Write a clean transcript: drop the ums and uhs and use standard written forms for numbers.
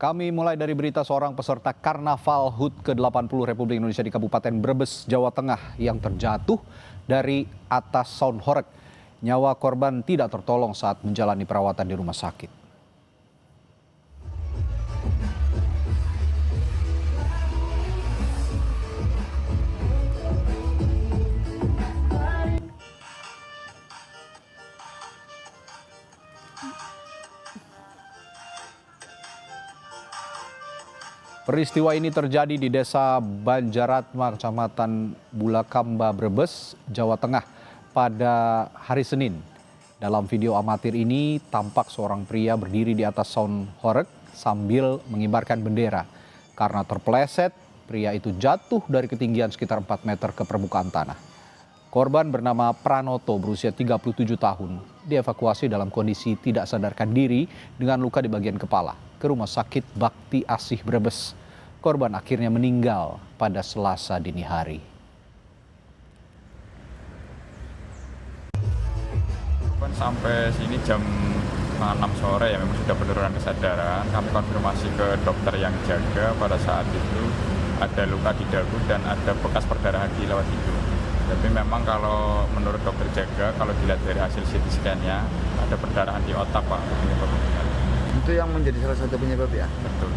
Kami mulai dari berita seorang peserta Karnaval HUT ke-80 Republik Indonesia di Kabupaten Brebes, Jawa Tengah yang terjatuh dari atas sound horeg. Nyawa korban tidak tertolong saat menjalani perawatan di rumah sakit. Peristiwa ini terjadi di Desa Banjaratma, Kecamatan Bulakamba, Brebes, Jawa Tengah pada hari Senin. Dalam video amatir ini tampak seorang pria berdiri di atas sound horeg sambil mengibarkan bendera. Karena terpeleset, pria itu jatuh dari ketinggian sekitar 4 meter ke permukaan tanah. Korban bernama Pranoto berusia 37 tahun dievakuasi dalam kondisi tidak sadarkan diri dengan luka di bagian kepala ke Rumah Sakit Bakti Asih Brebes. Korban akhirnya meninggal pada Selasa dini hari. Sampai sini jam 6 sore ya, memang sudah penurunan kesadaran. Kami konfirmasi ke dokter yang jaga, pada saat itu ada luka di dagu dan ada bekas perdarahan di lewat hidung. Tapi memang kalau menurut dokter jaga, kalau dilihat dari hasil CT scan-nya ada perdarahan di otak, Pak. Itu yang menjadi salah satu penyebab ya? Betul.